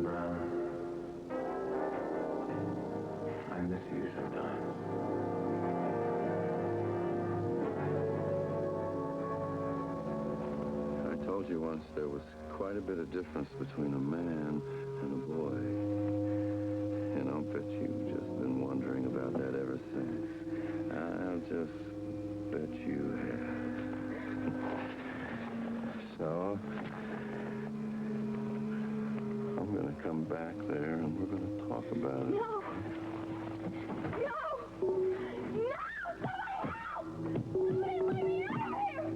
Brown, I miss you sometimes. I told you once there was quite a bit of difference between a man and a boy. And I'll bet you've just been wondering about that ever since. I'll just bet you have. So, I'm going to come back there and we're going to talk about it. No! No! No! Somebody help! Somebody let me out of here!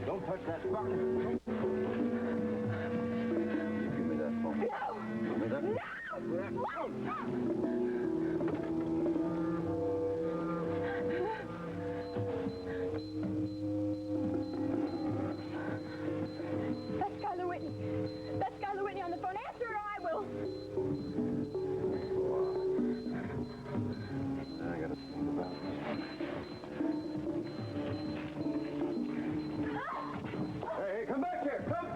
Don't touch that button. Give me that phone. No! Give me that. No! That's Skylar Whitney. That's Skylar Whitney on the phone. Answer or I will. I got to think about this. Hey, come back here. Come.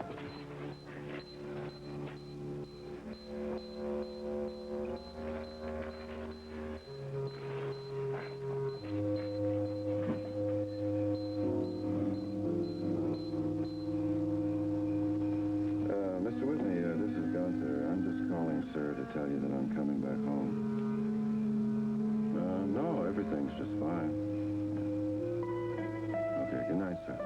Mr. Whitney, this is Gunther. I'm just calling, sir, to tell you that I'm coming back home. No, everything's just fine. Okay, good night, sir.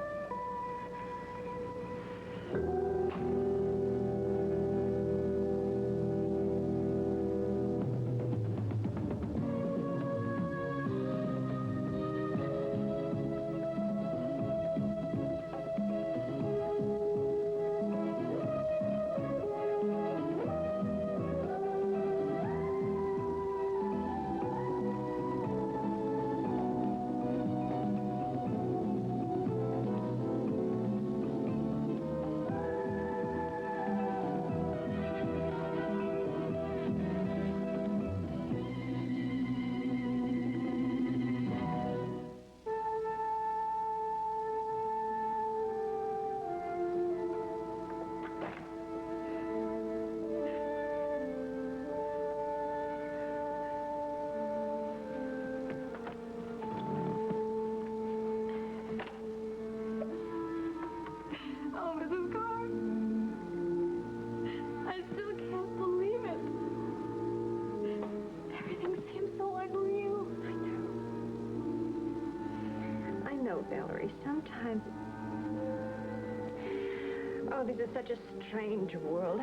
Oh, Mrs. Carr. I still can't believe it. Everything seems so unreal. I know, Valerie. Sometimes... Oh, this is such a strange world.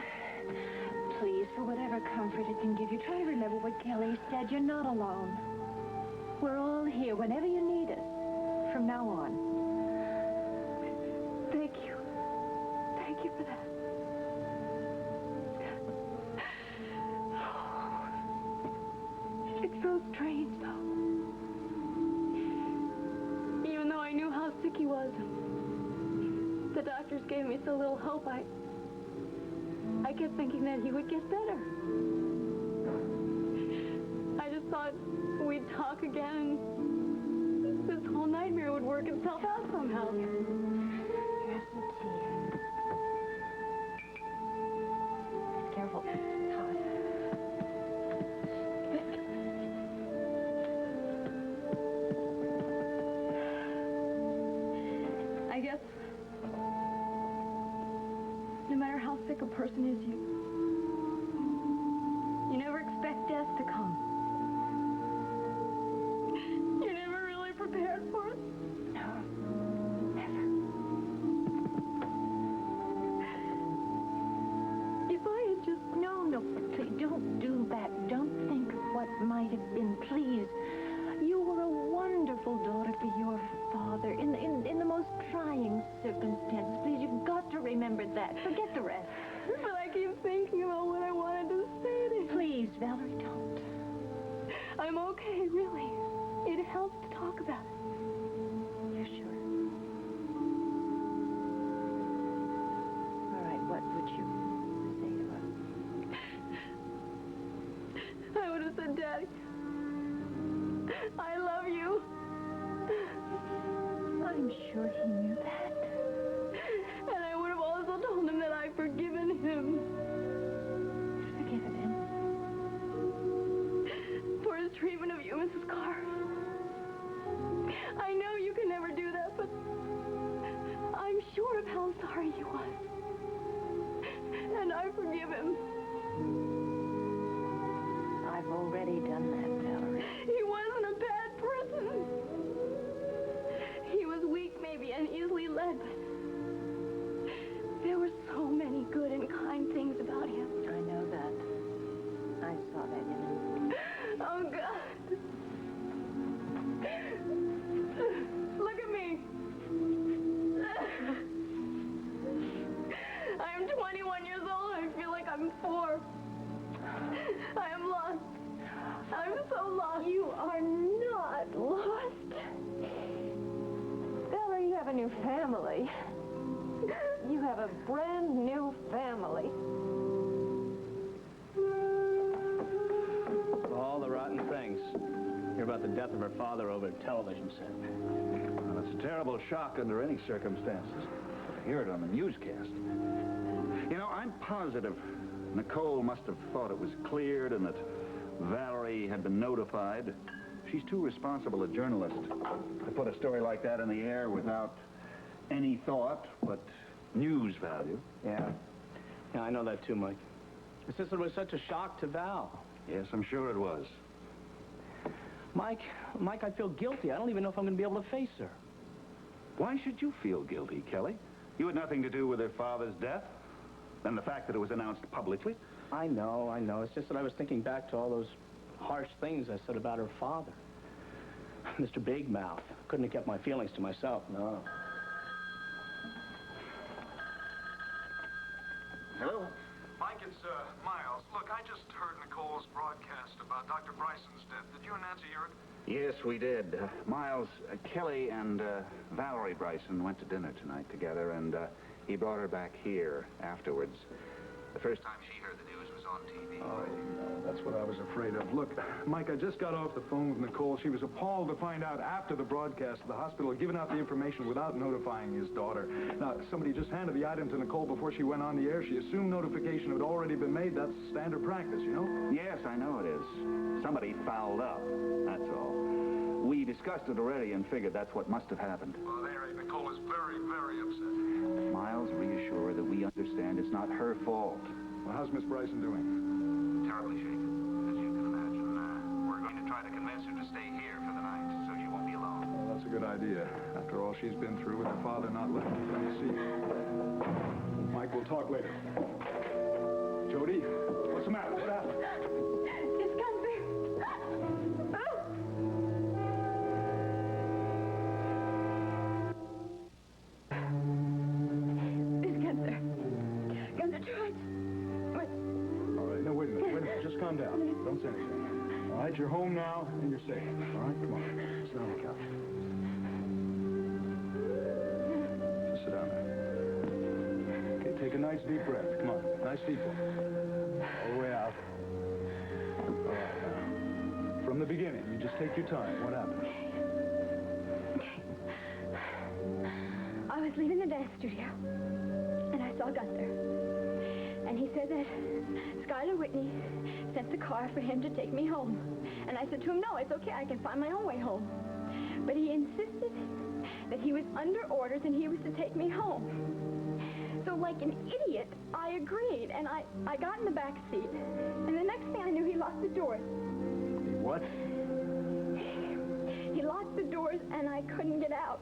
Please, for whatever comfort it can give you, try to remember what Kelly said. You're not alone. We're all here whenever you need us. From now on. Thank you. Thank you for that. It's so strange, though. Even though I knew how sick he was, the doctors gave me so little hope, I kept thinking that he would get better. I just thought we'd talk again and this whole nightmare would work itself out somehow. Here's some tea. Careful. It's hot. I guess no matter how sick a person is, you never expect death to come. You're never really prepared for it. No. Never. If I had just... No, please, don't do that. Don't think of what might have been. Please. You were a wonderful daughter to your father in the most trying circumstances. Please, you've got to remember that. Forget the rest. But I keep thinking about what I wanted to say to him. Please, Valerie, don't. I'm okay, really. It helps to talk about it. You're sure? All right, what would you say to us? I would have said, Daddy, I love you. I'm sure he knew that. And I would have also told him that I've forgiven him. Forgiven him. For his treatment of you, Mrs. Carr. I know you can never do that, but I'm sure of how sorry he was. And I forgive him. I've already done that, Valerie. He wasn't a bad person. He was weak, maybe, and easily led, but there were so many good and kind things about him. I know that. I saw that in him. Oh, God. Look at me. I am 21 years old. I feel like I'm 4. I am lost. I'm so lost. You are not lost. Valerie, you have a new family. You have a brand new family. All the rotten things. Hear about the death of her father over a television set. Well, it's a terrible shock under any circumstances. To hear it on the newscast. You know, I'm positive Nicole must have thought it was cleared and that Valerie had been notified. She's too responsible a journalist to put a story like that in the air without any thought but news value. Yeah, I know that too, Mike. It's just that it was such a shock to Val. Yes, I'm sure it was. Mike, I feel guilty. I don't even know if I'm going to be able to face her. Why should you feel guilty, Kelly? You had nothing to do with her father's death and the fact that it was announced publicly. I know. It's just that I was thinking back to all those harsh things I said about her father. Mr. Big Mouth. Couldn't have kept my feelings to myself, no. Hello? Mike, it's Miles. Look, I just heard Nicole's broadcast about Dr. Bryson's death. Did you and Nancy hear it? Yes, we did. Miles, Kelly and Valerie Bryson went to dinner tonight together, and he brought her back here afterwards. The first time she heard the news was on TV. Oh, no, that's what I was afraid of. Look, Mike, I just got off the phone with Nicole. She was appalled to find out after the broadcast the hospital had given out the information without notifying his daughter. Now, somebody just handed the item to Nicole before she went on the air. She assumed notification had already been made. That's standard practice, you know? Yes, I know it is. Somebody fouled up, that's all. We discussed it already and figured that's what must have happened. Well, at any rate, Nicole is very, very upset. Miles, reassure her that we understand it's not her fault. Well, how's Miss Bryson doing? Terribly shaken, as you can imagine. We're going to try to convince her to stay here for the night, so she won't be alone. Well, that's a good idea. After all she's been through with her father not letting her come to see her. Mike, we'll talk later. Jody, what's the matter? What happened? It's Gunther. It's Gunther. Gunther tried. What? All right, no, wait a minute. Just calm down. Don't say anything. All right, you're home now, and you're safe. All right, come on. Sit on the couch. Just sit down there. Okay, take a nice deep breath. Come on. Nice deep one. All the way out. All right, now. From the beginning, you just take your time. What happened? I was leaving the dance studio, and I saw Gunther. And he said that Skylar Whitney sent the car for him to take me home. And I said to him, no, it's okay, I can find my own way home. But he insisted that he was under orders and he was to take me home. So like an idiot, I agreed, and I got in the back seat. And the next thing I knew, he locked the doors. What? He locked the doors, and I couldn't get out.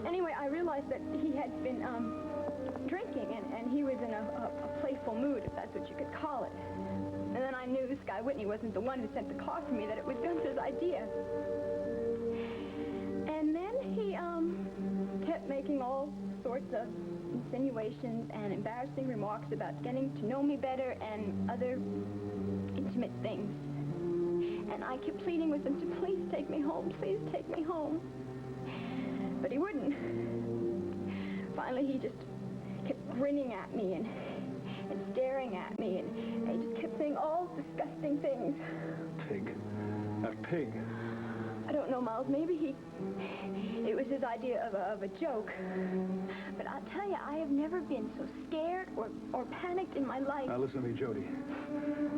Anyway, I realized that he had been drinking, and he was in a playful mood, if that's what you could call it. And then I knew this guy Whitney wasn't the one who sent the car for me, that it was Gunther's idea. And then he kept making all sorts of insinuations and embarrassing remarks about getting to know me better and other intimate things. And I kept pleading with him to please take me home, please take me home. But he wouldn't. Finally, he just kept grinning at me and staring at me, and he just kept saying all disgusting things. Pig. That pig. I don't know, Miles. Maybe it was his idea of a joke. But I'll tell you, I have never been so scared or panicked in my life. Now, listen to me, Jody.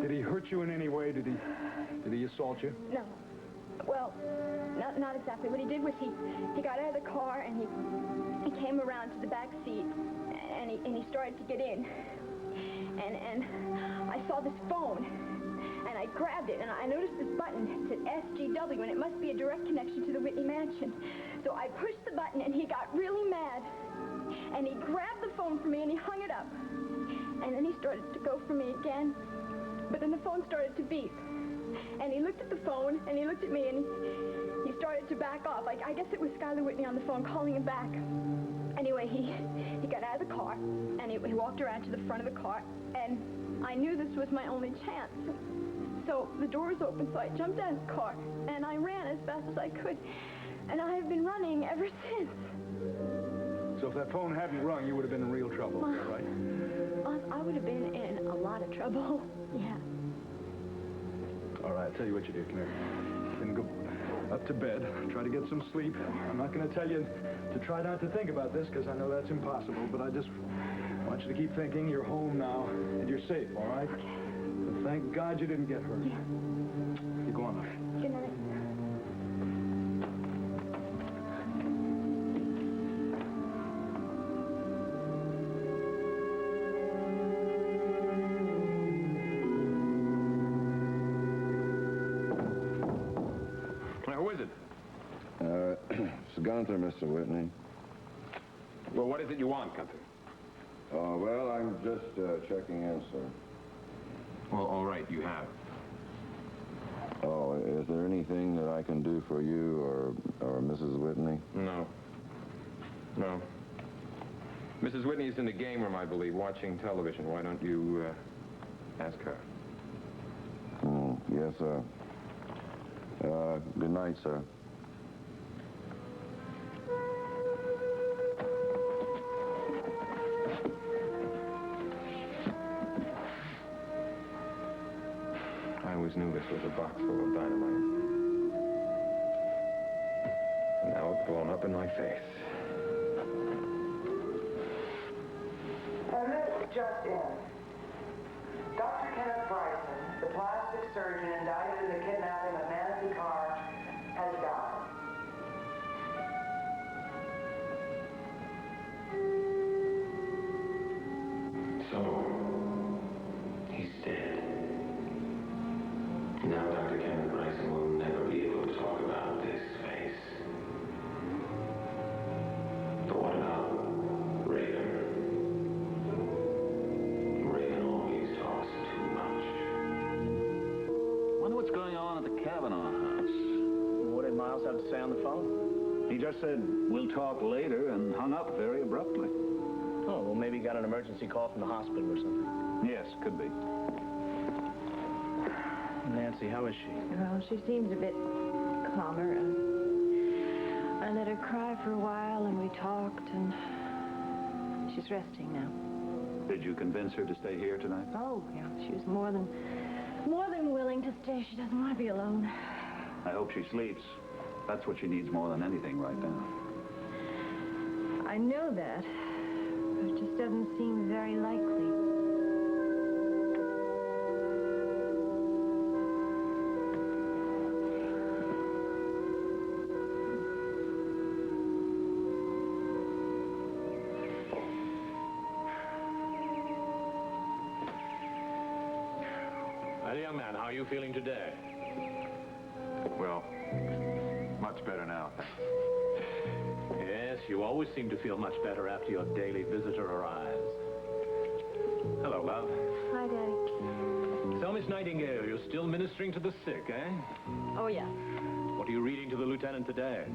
Did he hurt you in any way? Did he assault you? No. Well, not exactly. What he did was he got out of the car and he came around to the back seat and he started to get in. And I saw this phone. And I grabbed it, and I noticed this button. It said SGW, and it must be a direct connection to the Whitney mansion. So I pushed the button, and he got really mad. And he grabbed the phone from me, and he hung it up. And then he started to go for me again. But then the phone started to beep. And he looked at the phone, and he looked at me, and he started to back off. I guess it was Skylar Whitney on the phone calling him back. Anyway, he got out of the car, and he walked around to the front of the car, and I knew this was my only chance. So the door was open, so I jumped out of the car, and I ran as fast as I could. And I have been running ever since. So if that phone hadn't rung, you would have been in real trouble, is that right? I would have been in a lot of trouble. Yeah. All right, I'll tell you what you do. Come here. Then go up to bed. Try to get some sleep. I'm not going to tell you to try not to think about this, because I know that's impossible, but I just want you to keep thinking you're home now, and you're safe, all right? Okay. Thank God you didn't get hurt. Yeah. You go on now. Good night. Who is it? It's Gunther, Mr. Whitney. Well, what is it you want, Gunther? Well, I'm just checking in, sir. Well, all right, you have. Oh, is there anything that I can do for you or Mrs. Whitney? No. Mrs. Whitney's in the game room, I believe, watching television. Why don't you ask her? Yes, sir. Good night, sir. I always knew this was a box full of dynamite. And now it's blown up in my face. And this just in. Dr. Kenneth Bryson, the plastic surgeon indicted in the kidnapping of Nancy Carr, has died. So, he's dead. Now Dr. Kenneth Bryson will never be able to talk about this face. But what about Reagan? Reagan always talks too much. Wonder what's going on at the Kavanaugh house. What did Miles have to say on the phone? He just said, we'll talk later, and hung up very abruptly. Oh, well, maybe he got an emergency call from the hospital or something. Yes, could be. Nancy, how is she? Well, she seems a bit calmer. I let her cry for a while, and we talked, and she's resting now. Did you convince her to stay here tonight? Oh, yeah, she was more than willing to stay. She doesn't want to be alone. I hope she sleeps. That's what she needs more than anything right now. I know that, but it just doesn't seem very likely. Well, young man, how are you feeling today? Well, much better now. Yes, you always seem to feel much better after your daily visitor arrives. Hello, love. Hi, Daddy. So, Miss Nightingale, you're still ministering to the sick, eh? Oh, yeah. What are you reading to the lieutenant today?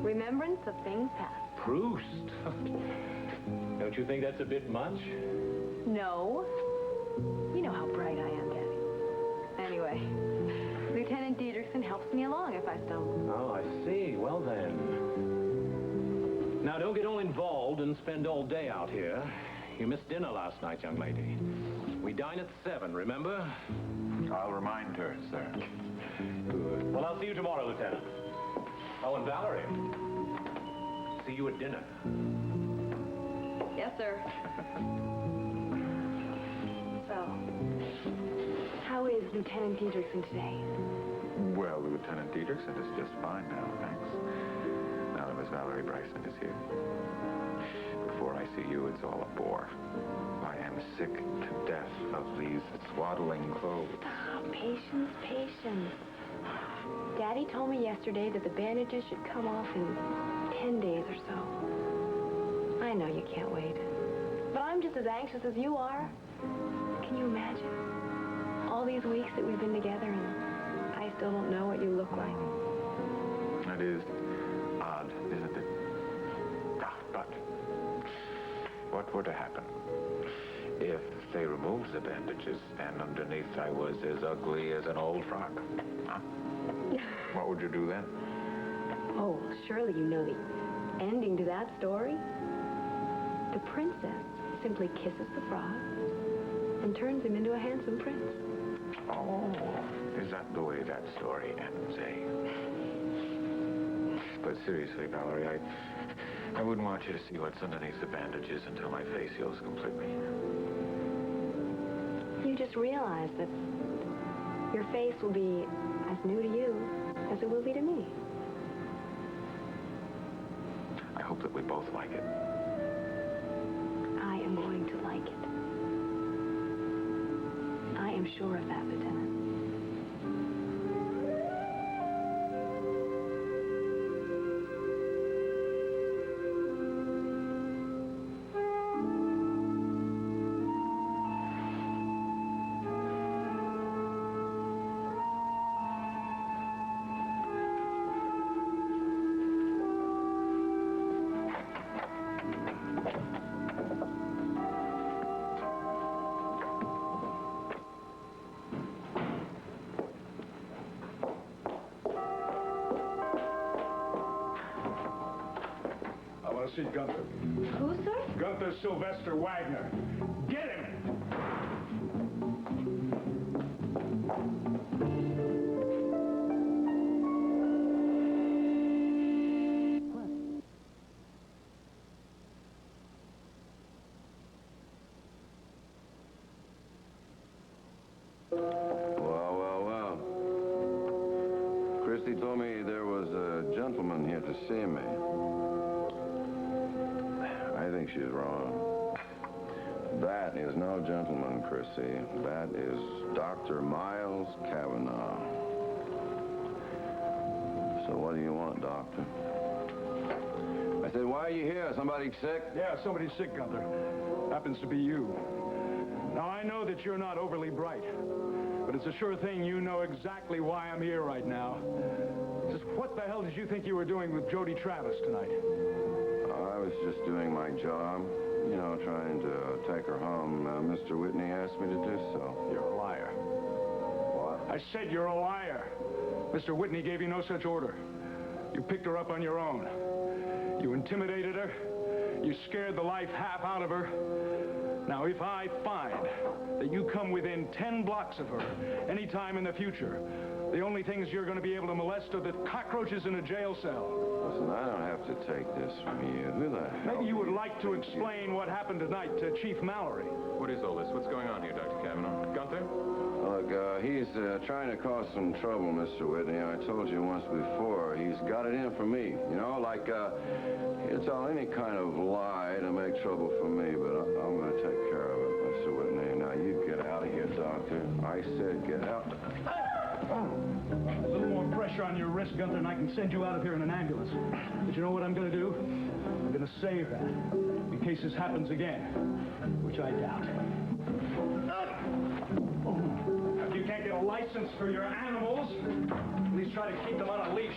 Remembrance of things past. Proust. Don't you think that's a bit much? No. You know how bright I am, Daddy. Anyway, Lieutenant Dedrickson helps me along if I stumble. Oh, I see. Well, then. Now, don't get all involved and spend all day out here. You missed dinner last night, young lady. We dine at 7, remember? I'll remind her, sir. Good. Well, I'll see you tomorrow, Lieutenant. Oh, and Valerie. See you at dinner. Yes, sir. So, how is Lieutenant Dedrickson today? Well, Lieutenant Dedrickson is just fine now, thanks. Now that Miss Valerie Bryson is here. Before I see you, it's all a bore. I am sick to death of these swaddling clothes. Patience, patience. Daddy told me yesterday that the bandages should come off in 10 days or so. I know you can't wait. But I'm just as anxious as you are. Can you imagine? All these weeks that we've been together and I still don't know what you look like. That is odd, isn't it? But what were to happen if they removed the bandages and underneath I was as ugly as an old frock? Huh? What would you do then? Oh, surely you know the ending to that story. The princess simply kisses the frog and turns him into a handsome prince. Oh, is that the way that story ends, eh? But seriously, Valerie, I wouldn't want you to see what's underneath the bandages until my face heals completely. You just realize that your face will be as new to you as it will be to me. I hope that we both like it. I am going to like it. I am sure of that, Lieutenant. See Gunther. Who, sir? Gunther Sylvester Wagner. Get him! Well. Christy told me there was a gentleman here to see me. I think she's wrong. That is no gentleman, Chrissy. That is Dr. Miles Cavanaugh. So what do you want, Doctor? I said, why are you here? Somebody sick? Yeah, somebody's sick, Gunther. Happens to be you. Now, I know that you're not overly bright, but it's a sure thing you know exactly why I'm here right now. Just what the hell did you think you were doing with Jody Travis tonight? I was just doing my job, you know, trying to take her home. Mr. Whitney asked me to do so. You're a liar. What? I said you're a liar. Mr. Whitney gave you no such order. You picked her up on your own. You intimidated her. You scared the life half out of her. Now, if I find that you come within 10 blocks of her any time in the future, the only things you're going to be able to molest are the cockroaches in a jail cell. Listen, I don't have to take this from you. Who the hell? Maybe you would like to explain what happened tonight to Chief Mallory. What is all this? What's going on here, Dr. Cavanaugh? Gunther? Look, he's trying to cause some trouble, Mr. Whitney. I told you once before, he's got it in for me. You know, like, he'll tell any kind of lie to make trouble for me, but I'm going to take care of it, Mr. Whitney. Now, you get out of here, Doctor. I said get out. A little more pressure on your wrist, Gunther, and I can send you out of here in an ambulance. But you know what I'm going to do? I'm going to save that in case this happens again, which I doubt. If you can't get a license for your animals, at least try to keep them on a leash.